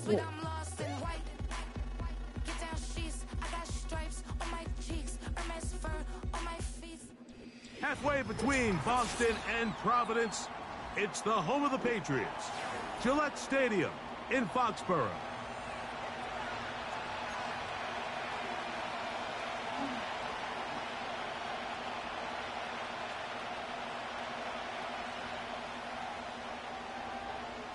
for. Halfway between Boston and Providence, it's the home of the Patriots, Gillette Stadium in Foxborough.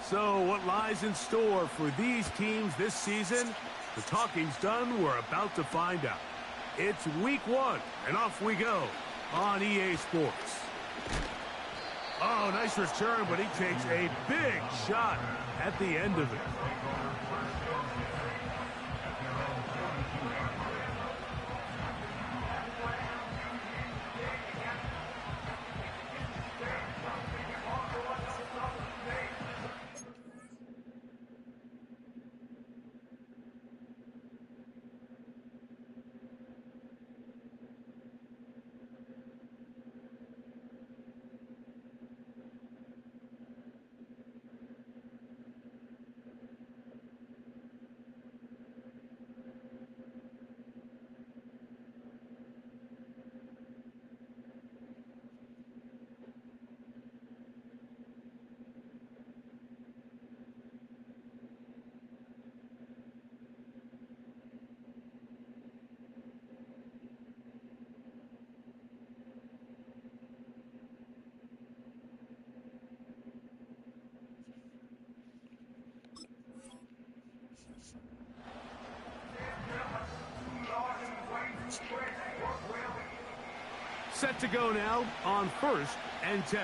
So what lies in store for these teams this season? The talking's done. We're about to find out. It's week 1, and off we go on EA Sports. Oh, nice return, but he takes a big shot at the end of it. Set to go now on 1st and 10.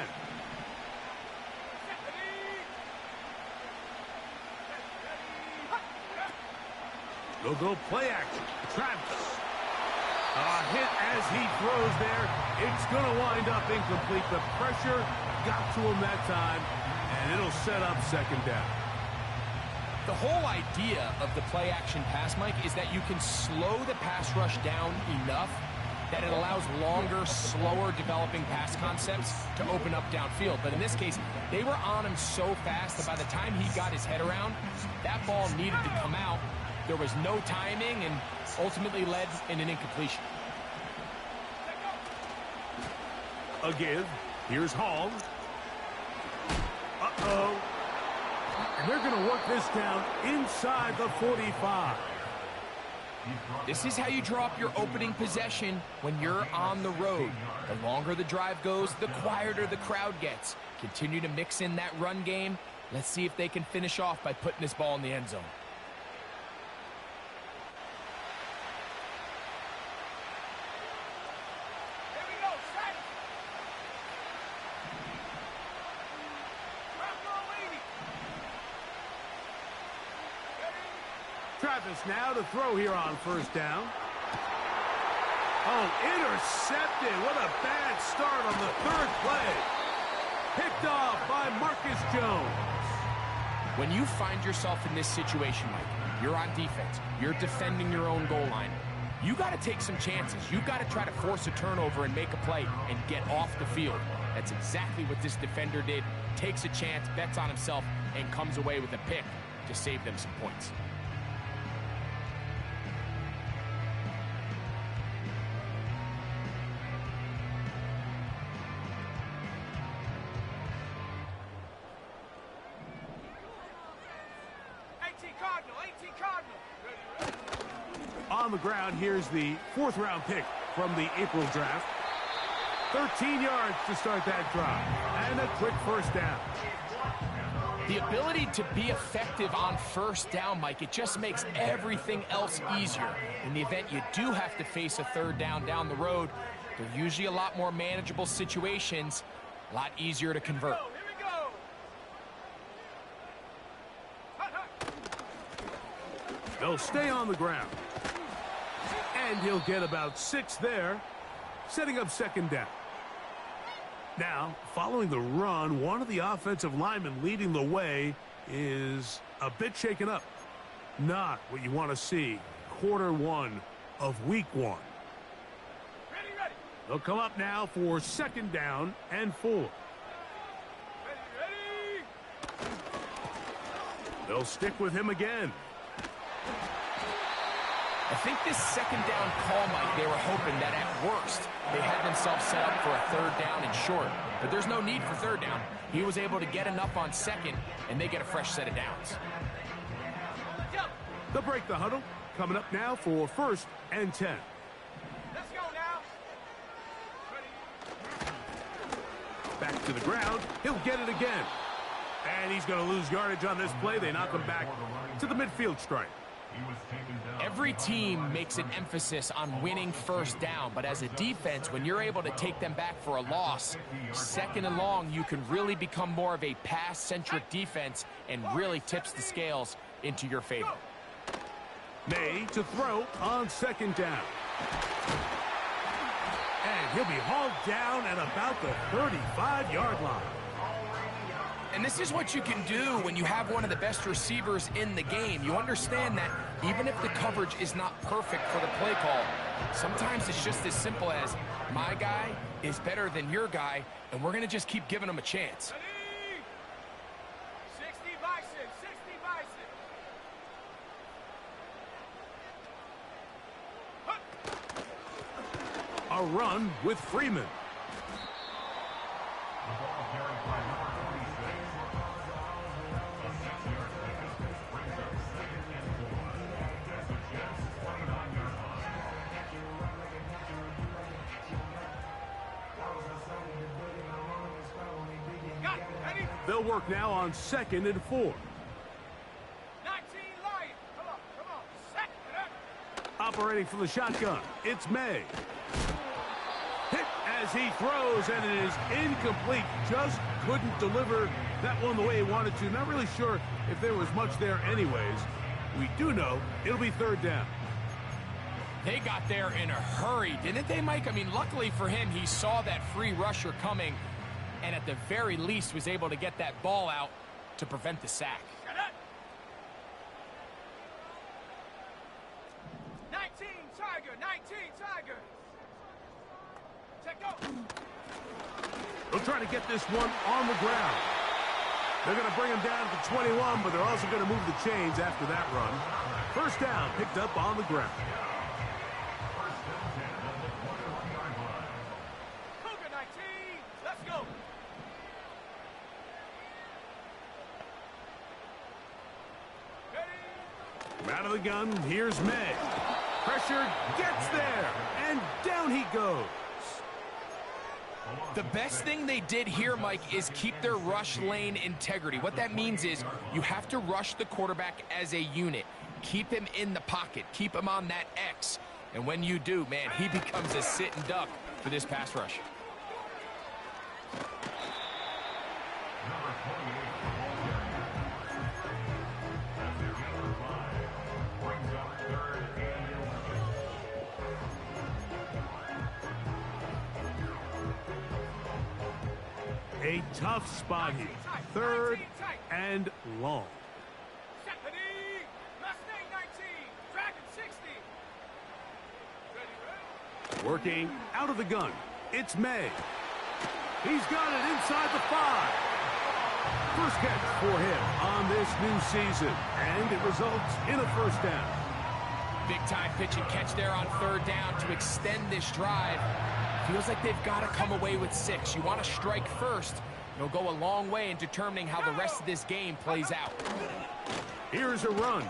They'll go play action. Travis. A hit as he throws there. It's going to wind up incomplete. The pressure got to him that time, and it'll set up 2nd down. The whole idea of the play action pass, Mike, is that you can slow the pass rush down enough that it allows longer, slower developing pass concepts to open up downfield. But in this case, they were on him so fast that by the time he got his head around, that ball needed to come out. There was no timing and ultimately led in an incompletion. A give. Here's Hall. Uh-oh. And they're going to work this down inside the 45. This is how you draw up your opening possession when you're on the road. The longer the drive goes, the quieter the crowd gets. Continue to mix in that run game. Let's see if they can finish off by putting this ball in the end zone. Travis now to throw here on 1st down. Oh, intercepted. What a bad start on the 3rd play. Picked off by Marcus Jones. When you find yourself in this situation, Mike, you're on defense, you're defending your own goal line, you got to take some chances. You got to try to force a turnover and make a play and get off the field. That's exactly what this defender did. Takes a chance, bets on himself, and comes away with a pick to save them some points. On the ground, here's the 4th round pick from the April draft. 13 yards to start that drive. And a quick 1st down. The ability to be effective on 1st down, Mike, it just makes everything else easier. In the event you do have to face a 3rd down the road, they're usually a lot more manageable situations, a lot easier to convert. They'll stay on the ground. And he'll get about 6 there, setting up 2nd down. Now, following the run, one of the offensive linemen leading the way is a bit shaken up. Not what you want to see. Quarter 1 of week 1. Ready. They'll come up now for 2nd down and 4. Ready. They'll stick with him again. I think this second down call, Mike, they were hoping that at worst they had themselves set up for a third down and short. But there's no need for third down. He was able to get enough on second, and they get a fresh set of downs. They'll break the huddle. Coming up now for 1st and 10. Let's go now. Back to the ground. He'll get it again. And he's going to lose yardage on this play. They knock him back to the midfield stripe. Every team makes an emphasis on winning first down, but as a defense, when you're able to take them back for a loss, second and long, you can really become more of a pass-centric defense and really tips the scales into your favor. May to throw on 2nd down. And he'll be hauled down at about the 35-yard line. And this is what you can do when you have one of the best receivers in the game. You understand that even if the coverage is not perfect for the play call, sometimes it's just as simple as my guy is better than your guy, and we're going to just keep giving him a chance. 60 bison, 60 bison. A run with Freeman. They'll work now on 2nd and 4. 19 Lion. Come on. Second. Operating from the shotgun, it's May. Hit as he throws, and it is incomplete. Just couldn't deliver that one the way he wanted to. Not really sure if there was much there anyways. We do know it'll be 3rd down. They got there in a hurry, didn't they, Mike? I mean, luckily for him, he saw that free rusher coming, and at the very least was able to get that ball out to prevent the sack. 19 Tiger, 19 Tiger. Check go. They'll try to get this one on the ground. They're going to bring him down to 21, but they're also going to move the chains after that run. 1st down picked up on the ground. Cougar 19. Let's go. Out of the gun, here's May. Pressure gets there, and down he goes. The best thing they did here, Mike, is keep their rush lane integrity. What that means is you have to rush the quarterback as a unit. Keep him in the pocket. Keep him on that X. And when you do, man, he becomes a sitting duck for this pass rush. A tough spot here. 3rd and long. Stephanie. Mustang 19. Dragon 60. Ready. Working out of the gun, it's May. He's got it inside the 5. First catch for him on this new season, and it results in a 1st down. Big time pitch and catch there on 3rd down to extend this drive. Feels like they've got to come away with 6. You want to strike first. It'll go a long way in determining how the rest of this game plays out. Here's a run.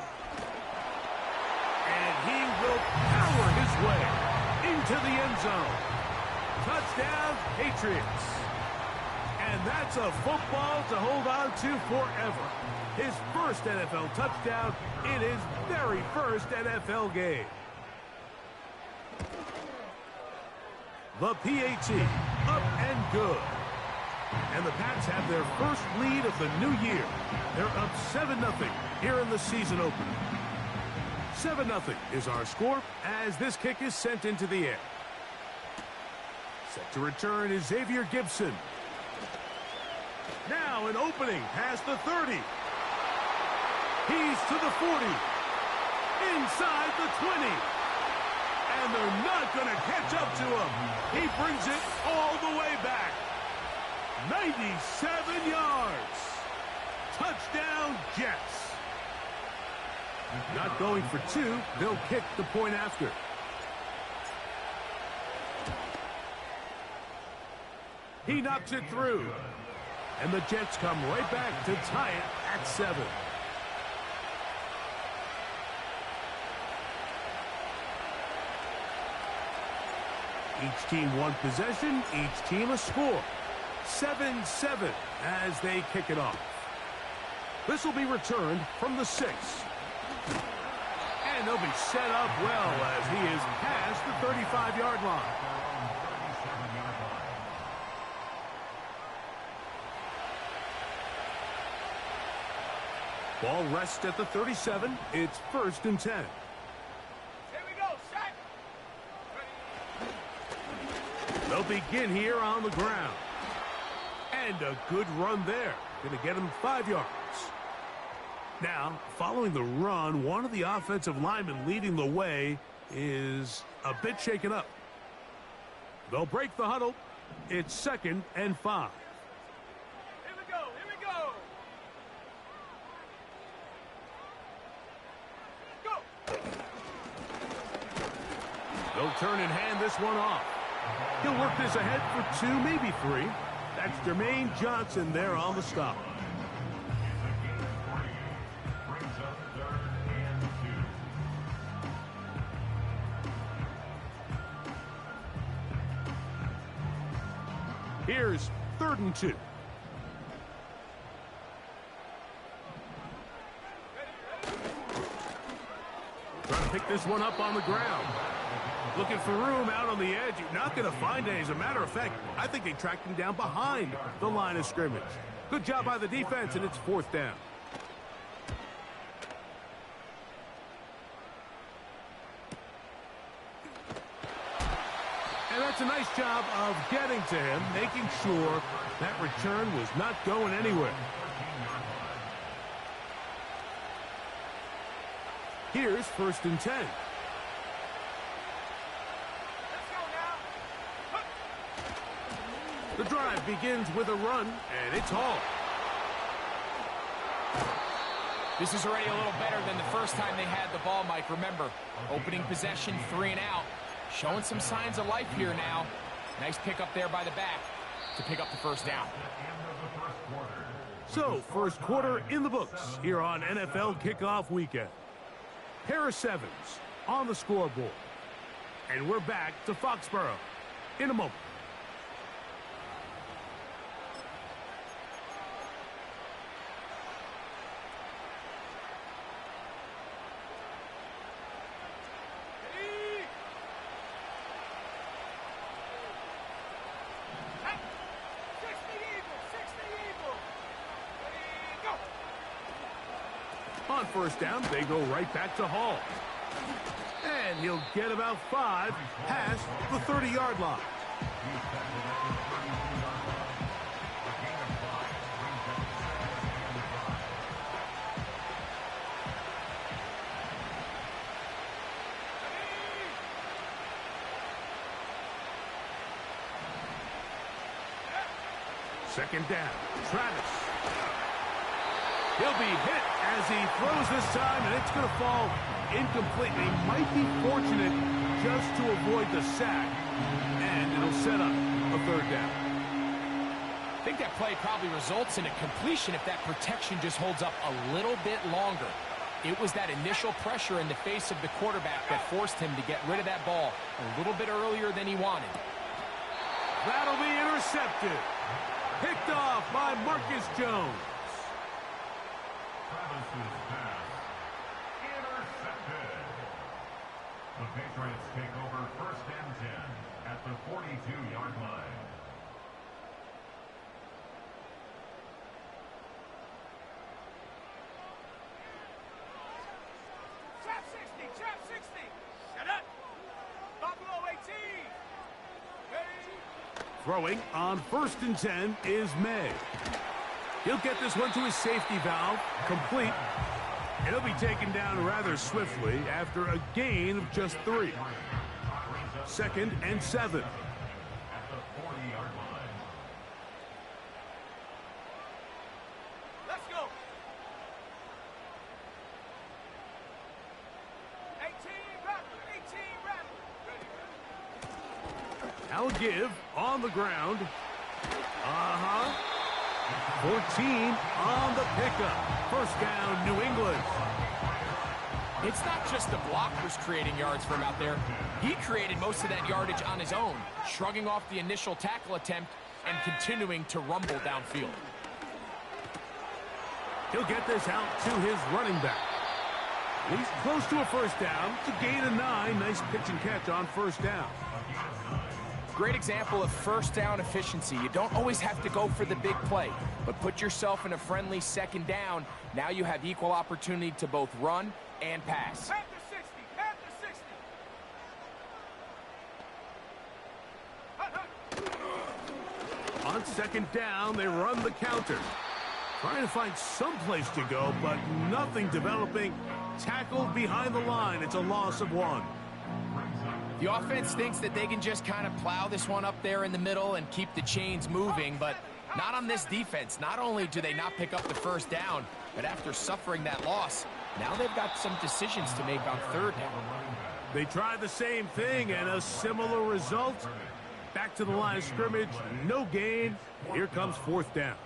And he will power his way into the end zone. Touchdown, Patriots. And that's a football to hold on to forever. His 1st NFL touchdown in his very 1st NFL game. The PAT, up and good. And the Pats have their 1st lead of the new year. They're up 7-0 here in the season opener. 7-0 is our score as this kick is sent into the air. Set to return is Xavier Gibson. Now an opening past the 30. He's to the 40. Inside the 20. And they're not going to catch up to him. He brings it all the way back. 97 yards. Touchdown, Jets. Not going for two, they'll kick the point after. He knocks it through. And the Jets come right back to tie it at 7. Each team one possession, each team a score. 7-7 as they kick it off. This will be returned from the 6. And they'll be set up well as he is past the 35-yard line. Ball rests at the 37. It's 1st and 10. Here we go, set. They'll begin here on the ground. And a good run there. Going to get him 5 yards. Now, following the run, one of the offensive linemen leading the way is a bit shaken up. They'll break the huddle. It's 2nd and 5. Here we go, here we go. Go. They'll turn and hand this one off. He'll work this ahead for 2, maybe 3. That's Jermaine Johnson there on the stop. Here's 3rd and 2. Trying to pick this one up on the ground. Looking for room out on the edge. You're not going to find it. As a matter of fact, I think they tracked him down behind the line of scrimmage. Good job by the defense, and it's 4th down. And that's a nice job of getting to him, making sure that return was not going anywhere. Here's 1st and 10. The drive begins with a run, and it's Hall. This is already a little better than the first time they had the ball, Mike. Remember, opening possession, 3 and out. Showing some signs of life here now. Nice pick up there by the back to pick up the 1st down. So, 1st quarter in the books here on NFL Kickoff Weekend. Harris Evans on the scoreboard. And we're back to Foxborough in a moment. On 1st down, they go right back to Hall. And he'll get about 5 past the 30-yard line. Second down, Travis. He'll be hit as he throws this time, and it's going to fall incomplete. They might be fortunate just to avoid the sack, and it'll set up a 3rd down. I think that play probably results in a completion if that protection just holds up a little bit longer. It was that initial pressure in the face of the quarterback that forced him to get rid of that ball a little bit earlier than he wanted. That'll be intercepted. Picked off by Marcus Jones. Travis's pass intercepted. The Patriots take over 1st and 10 at the 42-yard line. Trap 60, trap 60. Set up. Buffalo 18. Ready. Throwing on 1st and 10 is May. He'll get this one to his safety valve, complete. And he'll be taken down rather swiftly after a gain of just 3. 2nd and 7. At the 40-yard line. Let's go. Now a give on the ground. 14 on the pickup. First down, New England. It's not just the blockers creating yards for him out there. He created most of that yardage on his own, shrugging off the initial tackle attempt and continuing to rumble downfield. He'll get this out to his running back. He's close to a first down. It's a gain of 9. Nice pitch and catch on first down. Great example of first down efficiency. You don't always have to go for the big play, but put yourself in a friendly second down. Now you have equal opportunity to both run and pass. At the 60, at the 60. On second down, they run the counter. Trying to find some place to go, but nothing developing. Tackled behind the line. It's a loss of 1. The offense thinks that they can just kind of plow this one up there in the middle and keep the chains moving, but not on this defense. Not only do they not pick up the first down, but after suffering that loss, now they've got some decisions to make on third down. They tried the same thing and a similar result. Back to the line of scrimmage, no gain. Here comes fourth down.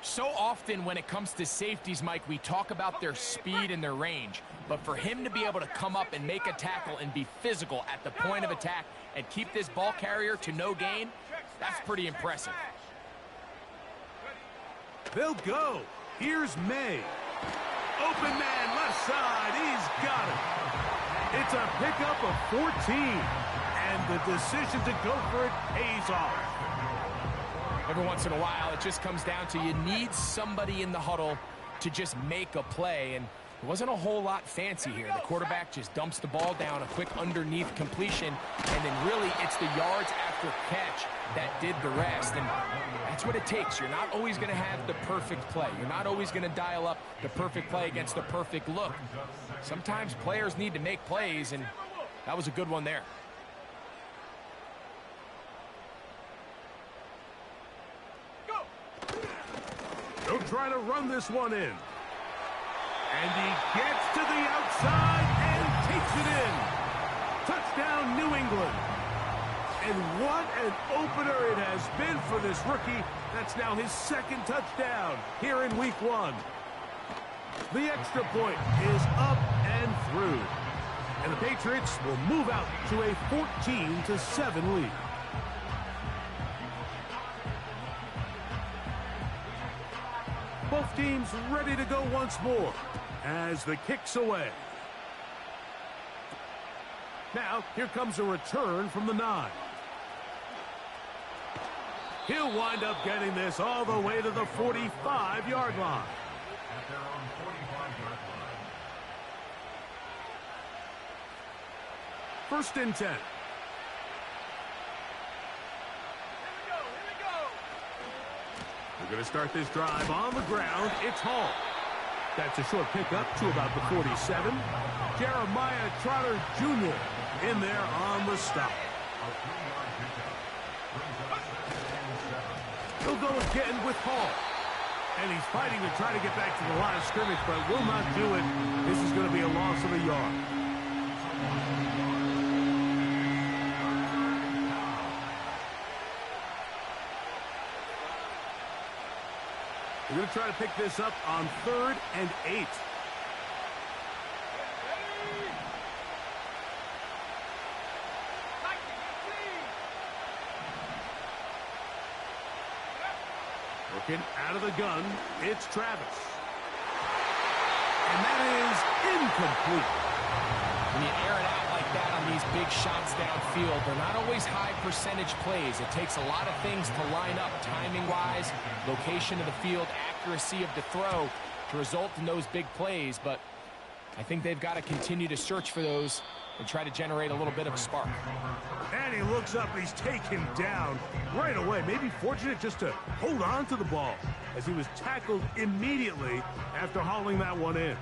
So often when it comes to safeties, Mike, we talk about their speed and their range. But for him to be able to come up and make a tackle and be physical at the point of attack and keep this ball carrier to no gain, that's pretty impressive. They'll go. Here's May. Open man, left side. He's got it. It's a pickup of 14. And the decision to go for it pays off. Every once in a while, it just comes down to you need somebody in the huddle to just make a play. And it wasn't a whole lot fancy here. The quarterback just dumps the ball down, a quick underneath completion, and then really it's the yards after catch that did the rest. And that's what it takes. You're not always going to have the perfect play. You're not always going to dial up the perfect play against the perfect look. Sometimes players need to make plays, and that was a good one there. They'll try to run this one in. And he gets to the outside and takes it in. Touchdown, New England. And what an opener it has been for this rookie. That's now his second touchdown here in week 1. The extra point is up and through. And the Patriots will move out to a 14-7 lead. Both teams ready to go once more as the kick's away. Now, here comes a return from the 9. He'll wind up getting this all the way to the 45-yard line. At their own 45-yard line. First and 10. We're going to start this drive on the ground. It's Hall. That's a short pickup to about the 47. Jeremiah Trotter Jr. in there on the stop. He'll go again with Hall. And he's fighting to try to get back to the line of scrimmage, but will not do it. This is going to be a loss of a yard. We're going to try to pick this up on 3rd and 8. Working out of the gun, it's Travis. And that is incomplete. When you air it out like that on these big shots downfield, they're not always high percentage plays. It takes a lot of things to line up, timing-wise, location of the field, accuracy of the throw to result in those big plays. But I think they've got to continue to search for those and try to generate a little bit of a spark. And he looks up, he's taken down right away. Maybe fortunate just to hold on to the ball as he was tackled immediately after hauling that one in.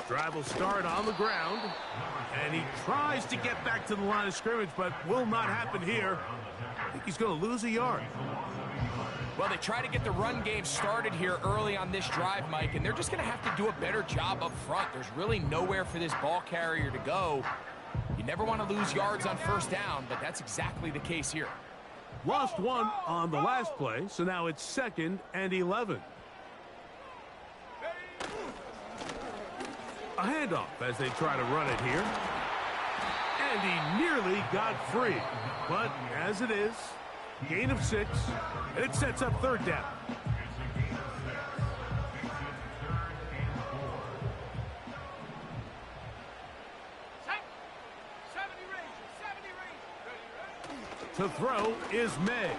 Drive will start on the ground. And he tries to get back to the line of scrimmage, but will not happen here. I think he's going to lose a yard. Well, they try to get the run game started here early on this drive, Mike, and they're just going to have to do a better job up front. There's really nowhere for this ball carrier to go. You never want to lose yards on first down, but that's exactly the case here. Lost one on the last play, so now it's 2nd and 11. A handoff as they try to run it here. And he nearly got free. But as it is, gain of 6, and it sets up 3rd down. To throw is May.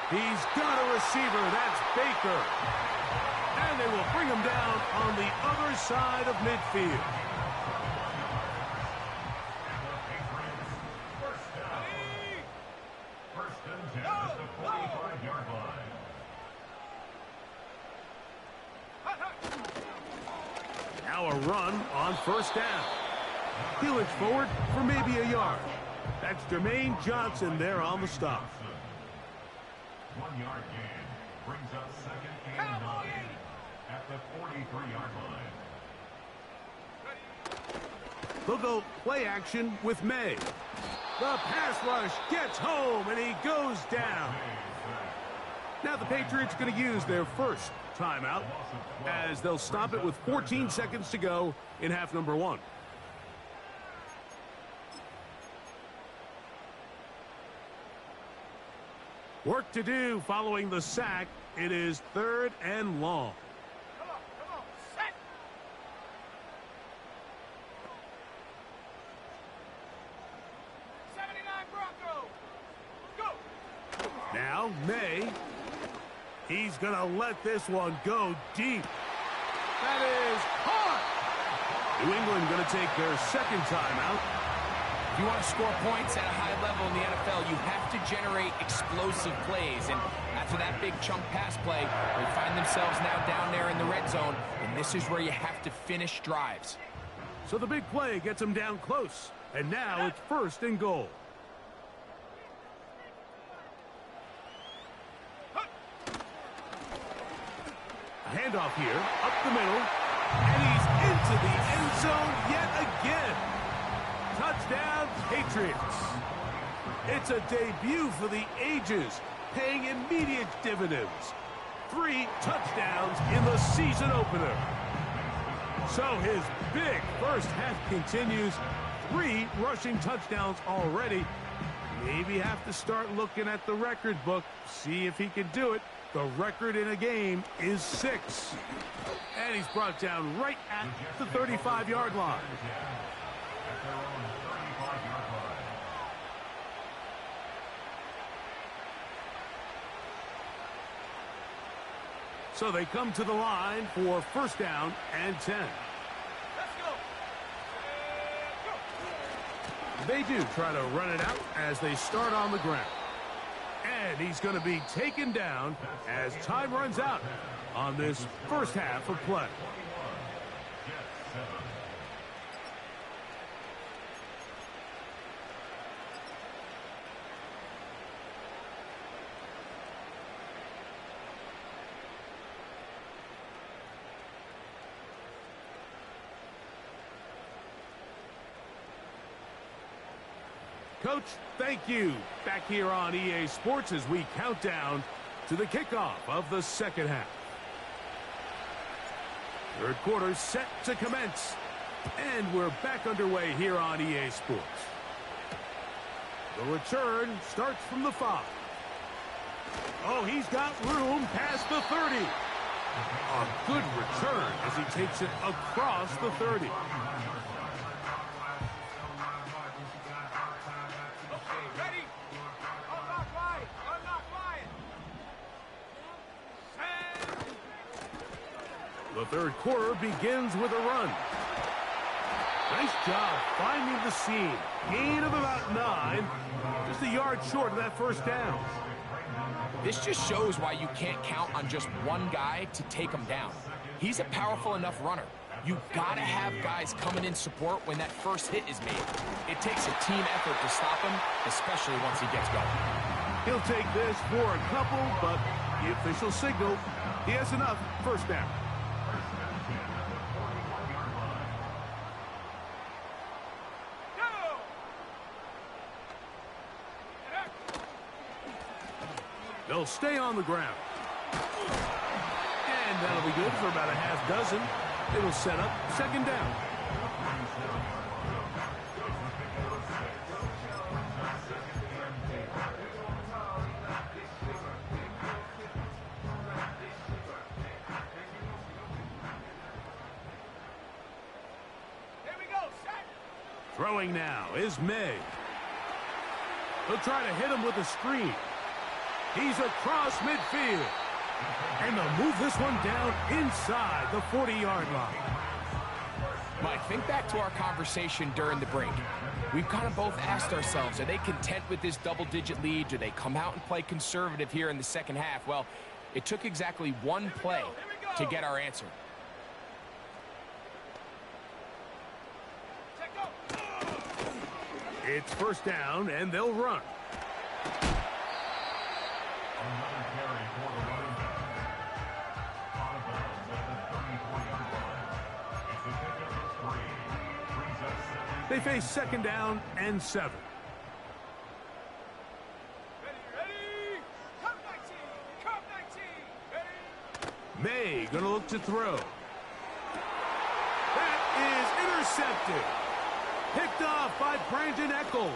He's got a receiver. That's Baker. And they will bring him down on the other side of midfield. First and 10 at the 45-yard line. Now a run on 1st down. He looks forward for maybe a yard. That's Jermaine Johnson there on the stop. 1 yard gain brings up 2nd and 9 at the 43-yard line. They'll go play action with May. The pass rush gets home, and he goes down. Now the Patriots going to use their first timeout as they'll stop it with 14 seconds to go in half number 1. Work to do following the sack. It is 3rd and long. Come on, set. Bronco. Go. Now May. He's going to let this one go deep. That is caught. New England going to take their 2nd timeout. If you want to score points at a high level in the NFL, you have to generate explosive plays. And after that big chunk pass play, they find themselves now down there in the red zone, and this is where you have to finish drives. So the big play gets them down close. And now it's 1st and goal. A handoff here, up the middle. And he's into the end zone yet again. Touchdown, Patriots. It's a debut for the ages, paying immediate dividends. 3 touchdowns in the season opener. So his big first half continues. 3 rushing touchdowns already. Maybe have to start looking at the record book, see if he can do it. The record in a game is 6. And he's brought down right at the 35-yard line. At their own 35-yard line. So they come to the line for 1st down and 10. Let's go. They do try to run it out as they start on the ground. And he's going to be taken down as time runs out on this first half of play. Coach, thank you. Back here on EA Sports as we count down to the kickoff of the 2nd half. 3rd quarter set to commence. And we're back underway here on EA Sports. The return starts from the 5. Oh, he's got room past the 30. A good return as he takes it across the 30. The 3rd quarter begins with a run. Nice job finding the seam. Gain of about 9. Just a yard short of that 1st down. This just shows why you can't count on just one guy to take them down. He's a powerful enough runner. You gotta have guys coming in support when that first hit is made. It takes a team effort to stop him, especially once he gets going. He'll take this for a couple, but the official signal, he has enough. First down. They'll stay on the ground. And that'll be good for about a half dozen. It'll set up second down. Here we go, set. Throwing now is May. He'll try to hit him with a screen. He's across midfield. And they'll move this one down inside the 40-yard line. Mike, think back to our conversation during the break. We've kind of both asked ourselves, are they content with this double-digit lead? Do they come out and play conservative here in the second half? Well, it took exactly one play to get our answer. It's first down, and they'll run. Another carry for the running back. Out of bounds at the 34-yard line. It's a pickup of 3. Brings up second. They face second down and 7. Ready? Come 19! Come 19! Ready? May gonna look to throw. That is intercepted. Picked off by Brandon Echols.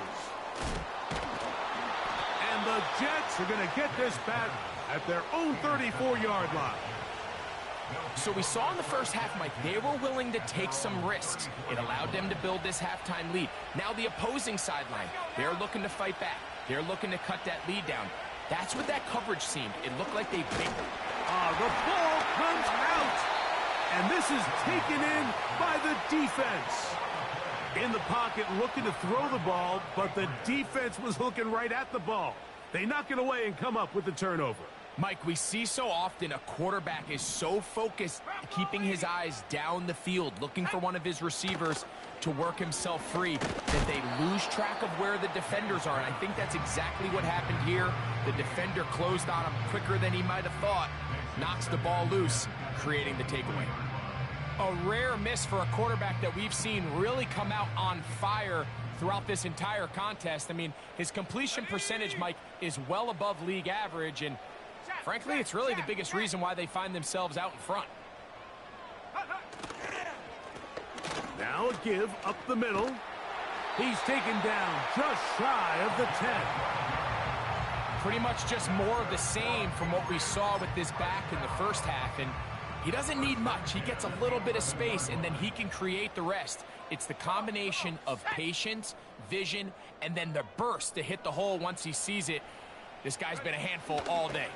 And the Jets are going to get this back at their own 34-yard line. So we saw in the first half, Mike, they were willing to take some risks. It allowed them to build this halftime lead. Now the opposing sideline, they're looking to fight back. They're looking to cut that lead down. That's what that coverage seemed. It looked like they bit. The ball comes out. And this is taken in by the defense. In the pocket looking to throw the ball, but the defense was looking right at the ball. They knock it away and come up with the turnover. Mike, we see so often a quarterback is so focused, keeping his eyes down the field, looking for one of his receivers to work himself free, that they lose track of where the defenders are. And I think that's exactly what happened here. The defender closed on him quicker than he might have thought, knocks the ball loose, creating the takeaway. A rare miss for a quarterback that we've seen really come out on fire throughout this entire contest. I mean, his completion percentage, Mike, is well above league average, and frankly, it's really the biggest reason why they find themselves out in front. Now a give up the middle. He's taken down just shy of the 10. Pretty much just more of the same from what we saw with this back in the first half, and he doesn't need much. He gets a little bit of space, and then he can create the rest. It's the combination of patience, vision, and then the burst to hit the hole once he sees it. This guy's been a handful all day.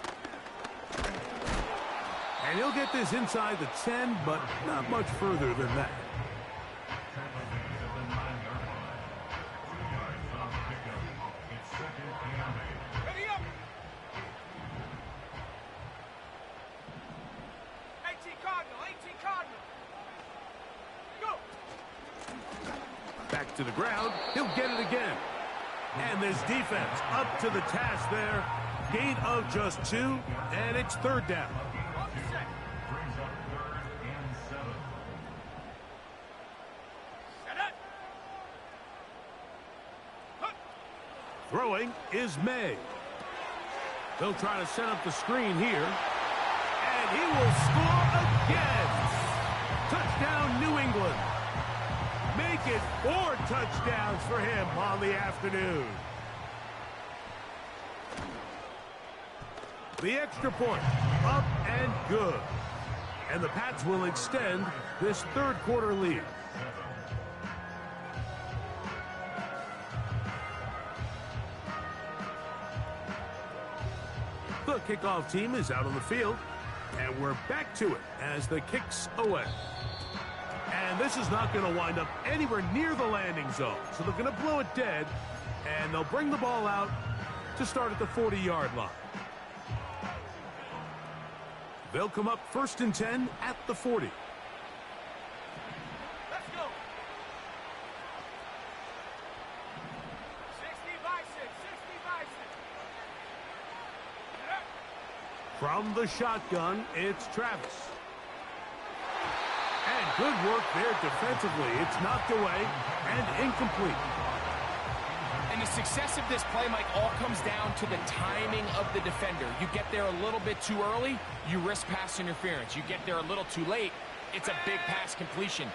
And he'll get this inside the 10, but not much further than that. Ready up! 18 Cardinal, 18 Cardinal! Go! Back to the ground. He'll get it again. And this defense up to the task there. Gain of just 2, and it's third down. On the set. Brings up 3rd and 7. Set up! Hup! Throwing is May. They'll try to set up the screen here. And he will score again. Touchdown, New England. Make it 4 touchdowns for him on the afternoon. The extra point, up and good. And the Pats will extend this third quarter lead. The kickoff team is out on the field, and we're back to it as the kick's away. And this is not going to wind up anywhere near the landing zone, so they're going to blow it dead, and they'll bring the ball out to start at the 40-yard line. They'll come up 1st and 10 at the 40. Let's go. 60 by 6. 60 by 6. Get up. From the shotgun, it's Travis. And good work there defensively. It's knocked away and incomplete. And the success of this play, Mike, all comes down to the timing of the defender. You get there a little bit too early, you risk pass interference. You get there a little too late, it's a big pass completion.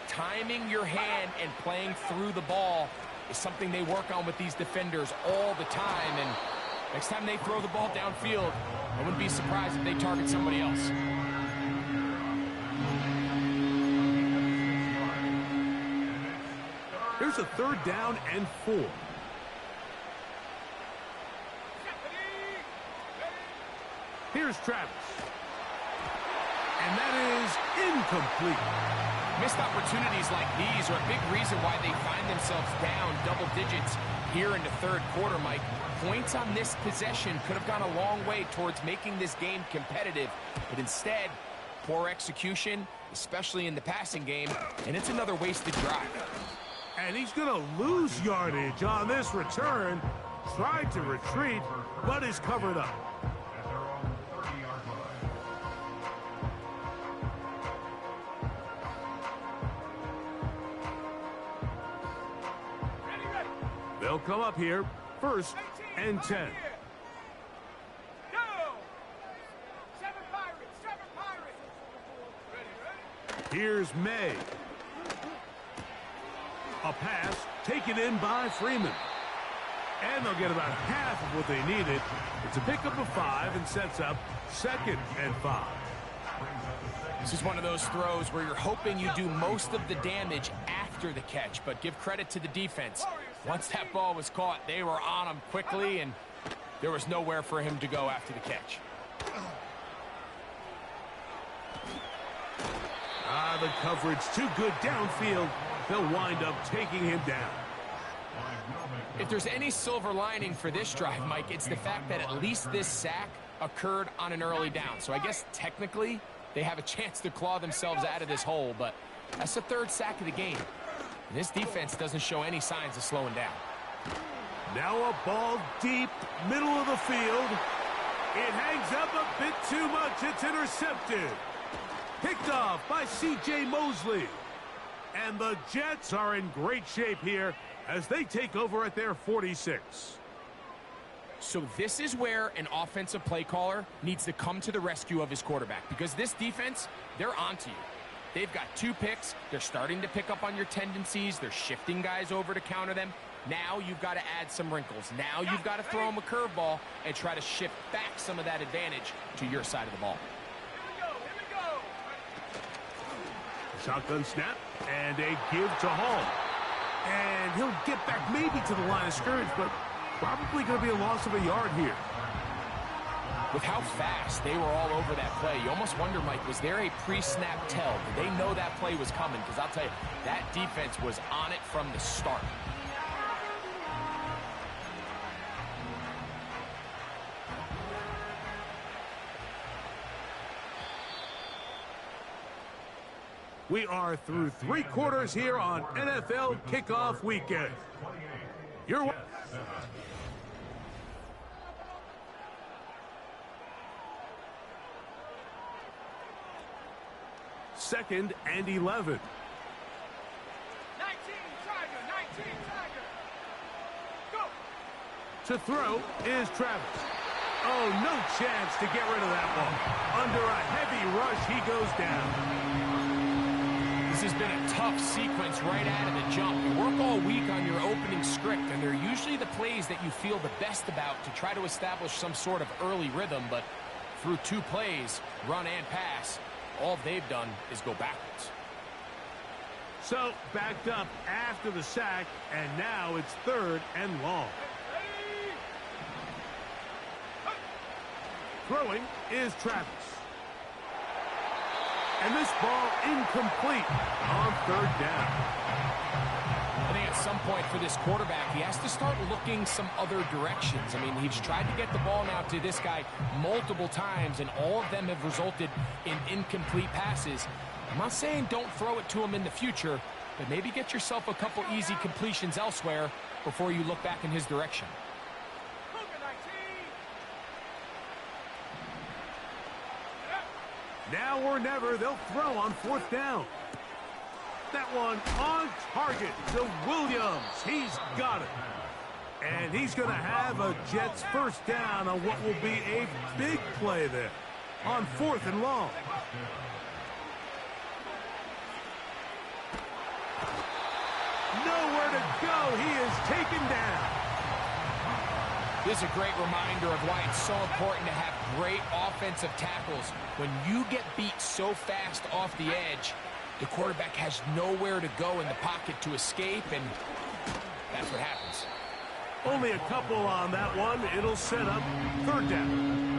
Timing your hand and playing through the ball is something they work on with these defenders all the time. And next time they throw the ball downfield, I wouldn't be surprised if they target somebody else. Here's a 3rd down and 4. Here's Travis. And that is incomplete. Missed opportunities like these are a big reason why they find themselves down double digits here in the 3rd quarter, Mike. Points on this possession could have gone a long way towards making this game competitive, but instead, poor execution, especially in the passing game, and it's another wasted drive. And he's going to lose yardage on this return. Tried to retreat, but is covered up. At their own 30-yard line. Ready, ready. They'll come up here 1st and 10. Go. 7 Pirates. 7 Pirates. Ready, ready. Here's May. A pass taken in by Freeman. And they'll get about half of what they needed. It's a pickup of 5 and sets up 2nd and 5. This is one of those throws where you're hoping you do most of the damage after the catch, but give credit to the defense. Once that ball was caught, they were on him quickly, and there was nowhere for him to go after the catch. The coverage too good downfield. They'll wind up taking him down. If there's any silver lining for this drive, Mike, it's the fact that at least this sack occurred on an early down. So I guess technically they have a chance to claw themselves out of this hole, but that's the 3rd sack of the game. And this defense doesn't show any signs of slowing down. Now a ball deep, middle of the field. It hangs up a bit too much. It's intercepted. Picked off by C.J. Mosley. And the Jets are in great shape here as they take over at their 46. So this is where an offensive play caller needs to come to the rescue of his quarterback, because this defense, they're onto you. They've got 2 picks. They're starting to pick up on your tendencies. They're shifting guys over to counter them. Now you've got to add some wrinkles. Now you've got to throw them a curveball and try to shift back some of that advantage to your side of the ball. Here we go. Shotgun snap and a give to Hall. And he'll get back maybe to the line of scrimmage, but probably going to be a loss of a yard here. With how fast they were all over that play, you almost wonder, Mike, was there a pre-snap tell? Did they know that play was coming? Because I'll tell you, that defense was on it from the start. We are through 3 quarters here on NFL Kickoff Weekend. You're second and 11. 19 Tiger. 19 Tiger. Go. To throw is Travis. Oh, no chance to get rid of that one. Under a heavy rush, he goes down. This has been a tough sequence right out of the jump. You work all week on your opening script, and they're usually the plays that you feel the best about to try to establish some sort of early rhythm, but through 2 plays, run and pass, all they've done is go backwards. So, backed up after the sack, and now it's 3rd and long. Throwing is Travis. And this ball incomplete on 3rd down. I think at some point for this quarterback, he has to start looking some other directions. I mean, he's tried to get the ball now to this guy multiple times, and all of them have resulted in incomplete passes. I'm not saying don't throw it to him in the future, but maybe get yourself a couple easy completions elsewhere before you look back in his direction. Now or never, they'll throw on 4th down. That one on target to Williams. He's got it. And he's going to have a Jets 1st down on what will be a big play there on 4th and long. Nowhere to go. He is taken down. This is a great reminder of why it's so important to have great offensive tackles. When you get beat so fast off the edge, the quarterback has nowhere to go in the pocket to escape, and that's what happens. Only a couple on that one. It'll set up 3rd down.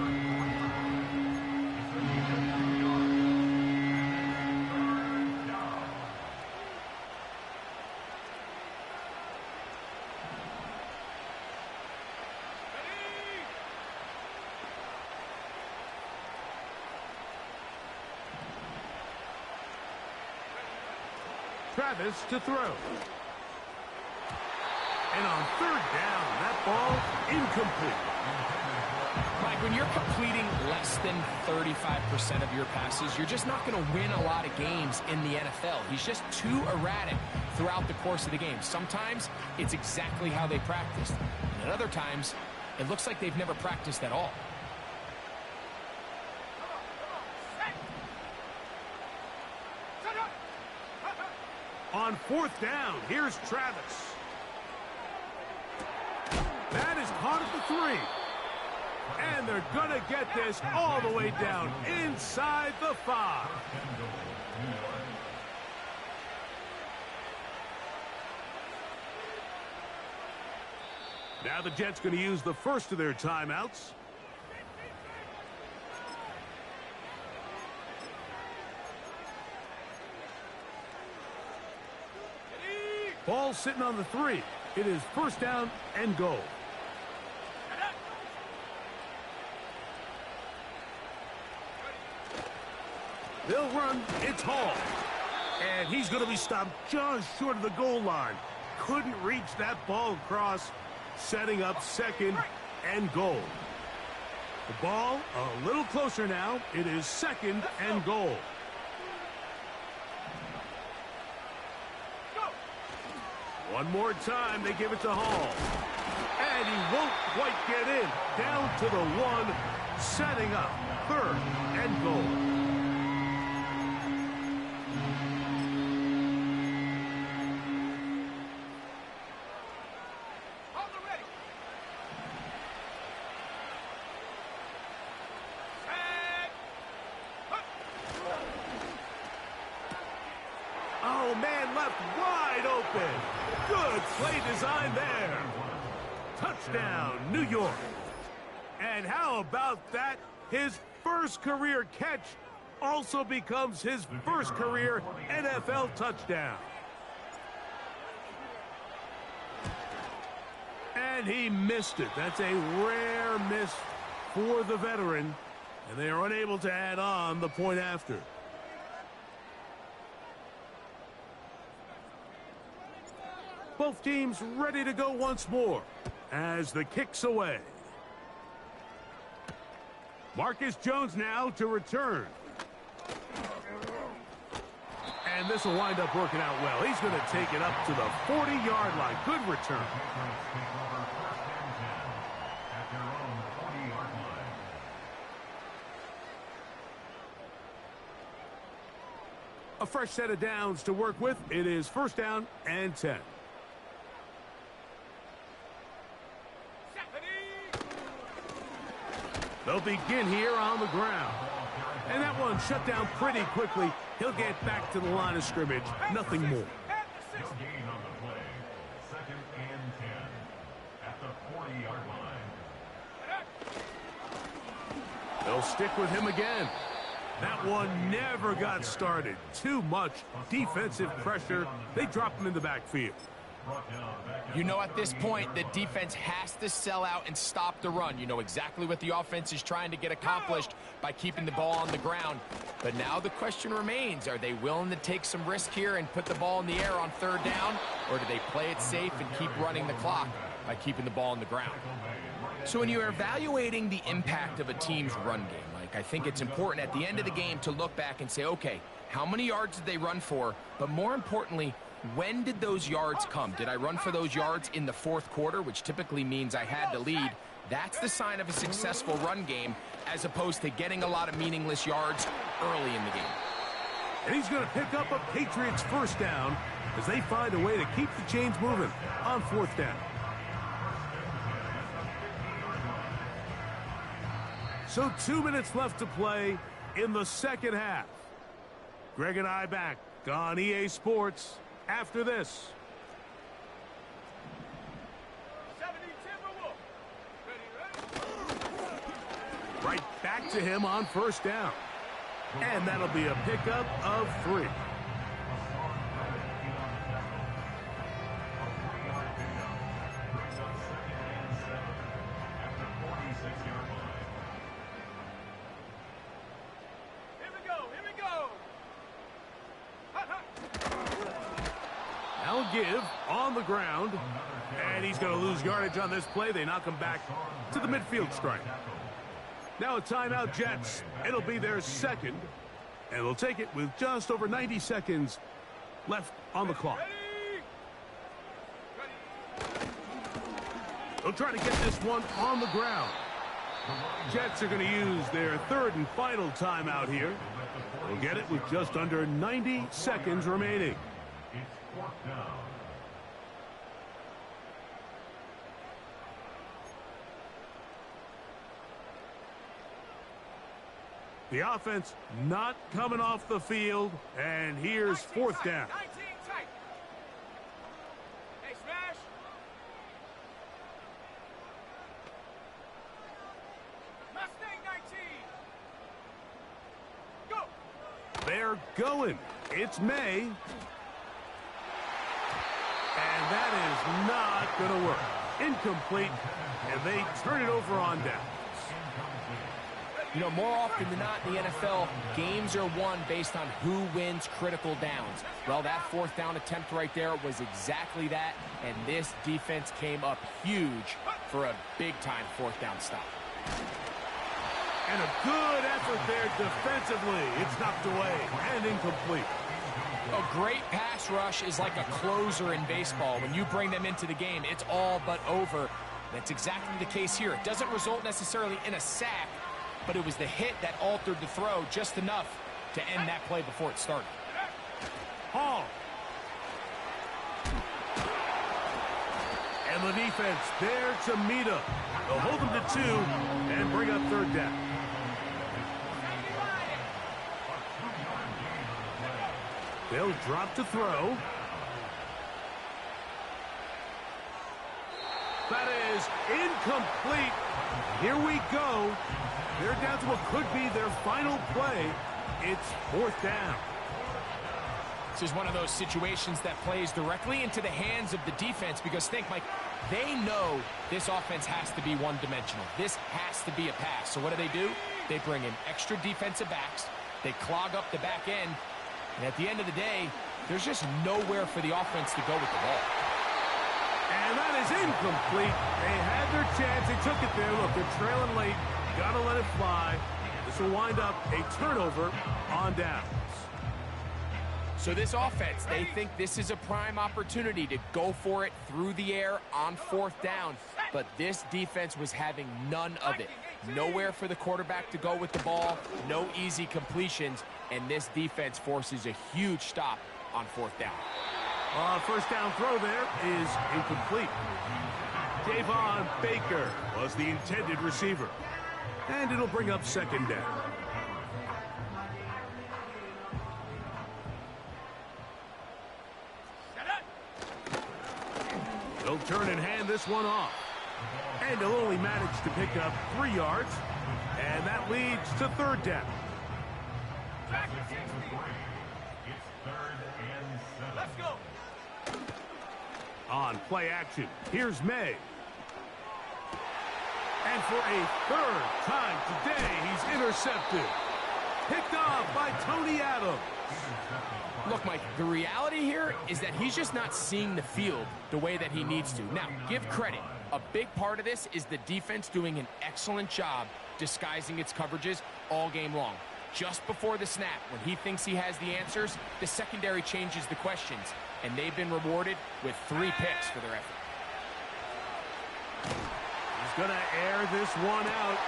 Travis to throw. And on 3rd down, that ball incomplete. Mike, when you're completing less than 35% of your passes, you're just not going to win a lot of games in the NFL. He's just too erratic throughout the course of the game. Sometimes it's exactly how they practiced. And at other times, it looks like they've never practiced at all. On 4th down, here's Travis. That is caught at the 3. And they're going to get this all the way down inside the 5. Now the Jets going to use the first of their timeouts. Ball sitting on the 3. It is 1st down and goal. They'll run. It's Hall. And he's going to be stopped just short of the goal line. Couldn't reach that ball across, setting up 2nd and goal. The ball a little closer now. It is 2nd and goal. One more time, they give it to Hall. And he won't quite get in. Down to the 1, setting up 3rd and goal. Oh, man, left wide open. Good play design there. Touchdown, New York. And how about that? His first career catch also becomes his first career NFL touchdown. And he missed it. That's a rare miss for the veteran. And they are unable to add on the point after. Both teams ready to go once more as the kick's away. Marcus Jones now to return. And this will wind up working out well. He's going to take it up to the 40-yard line. Good return. A fresh set of downs to work with. It is 1st down and 10. They'll begin here on the ground. And that one shut down pretty quickly. He'll get back to the line of scrimmage. Nothing more. No gain on the play. 2nd and 10 at the 40-yard line. They'll stick with him again. That one never got started. Too much defensive pressure. They drop him in the backfield. You know at this point, the defense has to sell out and stop the run. You know exactly what the offense is trying to get accomplished by keeping the ball on the ground. But now the question remains, are they willing to take some risk here and put the ball in the air on third down? Or do they play it safe and keep running the clock by keeping the ball on the ground? So when you're evaluating the impact of a team's run game, like, I think it's important at the end of the game to look back and say, okay, how many yards did they run for? But more importantly, when did those yards come? Did I run for those yards in the fourth quarter, which typically means I had to lead? That's the sign of a successful run game, as opposed to getting a lot of meaningless yards early in the game. And he's going to pick up a Patriots first down as they find a way to keep the chains moving on fourth down. So 2 minutes left to play in the second half. Greg and I back on EA Sports after this. 70 Timberwolves. Ready? Right back to him on first down. And that'll be a pickup of 3. Give on the ground, and he's going to lose yardage on this play. They knock him back to the midfield stripe. Now a timeout, Jets. It'll be their second, and they'll take it with just over 90 seconds left on the clock. They'll try to get this one on the ground. Jets are going to use their third and final timeout here. They'll get it with just under 90 seconds remaining. The offense not coming off the field, and here's fourth down. 19 tight. Hey, smash. Mustang 19. Go. They're going. It's May. And that is not going to work. Incomplete, and they turn it over on down. You know, more often than not in the NFL, games are won based on who wins critical downs. Well, that fourth down attempt right there was exactly that, and this defense came up huge for a big-time fourth down stop. And a good effort there defensively. It's knocked away and incomplete. A great pass rush is like a closer in baseball. When you bring them into the game, it's all but over. That's exactly the case here. It doesn't result necessarily in a sack, but it was the hit that altered the throw just enough to end that play before it started. Hall. And the defense there to meet him. They'll hold him to 2 and bring up third down. They'll drop to throw. That is incomplete. Here we go. They're down to what could be their final play. It's fourth down. This is one of those situations that plays directly into the hands of the defense because think, Mike, they know this offense has to be one-dimensional. This has to be a pass. So what do? They bring in extra defensive backs. They clog up the back end. And at the end of the day, there's just nowhere for the offense to go with the ball. And that is incomplete. They had their chance. They took it there. Look, they're trailing late. Got to let it fly. This will wind up a turnover on downs. So this offense, they think this is a prime opportunity to go for it through the air on fourth down. But this defense was having none of it. Nowhere for the quarterback to go with the ball. No easy completions. And this defense forces a huge stop on fourth down. First down throw there is incomplete. Javon Baker was the intended receiver. And it'll bring up second down. They'll turn and hand this one off. And they'll only manage to pick up 3 yards. And that leads to third down. Let's go. On play action, here's May. And for a third time today, he's intercepted. Picked off by Tony Adams. Look, Mike, the reality here is that he's just not seeing the field the way that he needs to. Now, give credit. A big part of this is the defense doing an excellent job disguising its coverages all game long. Just before the snap, when he thinks he has the answers, the secondary changes the questions, and they've been rewarded with 3 picks for their effort. He's going to air this one out.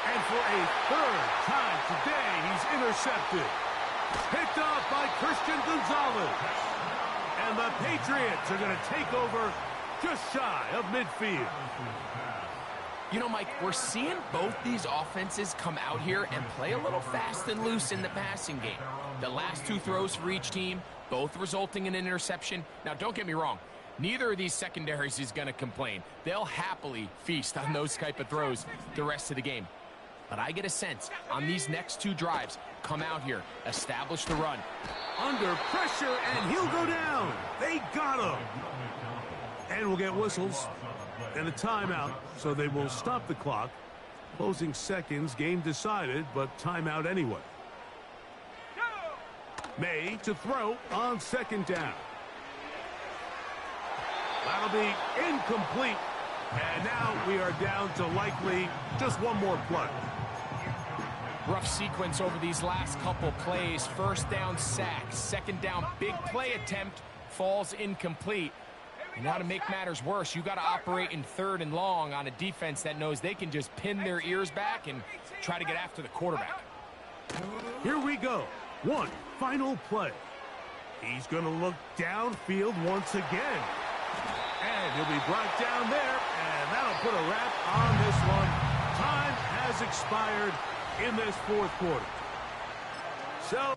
And for a third time today, he's intercepted. Picked off by Christian Gonzalez. And the Patriots are going to take over just shy of midfield. You know, Mike, we're seeing both these offenses come out here and play a little fast and loose in the passing game. The last 2 throws for each team, both resulting in an interception. Now, don't get me wrong. Neither of these secondaries is going to complain. They'll happily feast on those type of throws the rest of the game. But I get a sense on these next 2 drives, come out here, establish the run. Under pressure, and he'll go down. They got him. And we'll get whistles and a timeout, so they will stop the clock. Closing seconds, game decided, but timeout anyway. May to throw on second down. That'll be incomplete. And now we are down to likely just one more play. Rough sequence over these last couple plays. First down sack, second down big play attempt, falls incomplete. And now to make matters worse, you got to operate in 3rd and long on a defense that knows they can just pin their ears back and try to get after the quarterback. Here we go. One final play. He's going to look downfield once again. And he'll be brought down there, and that'll put a wrap on this one. Time has expired in this 4th quarter. So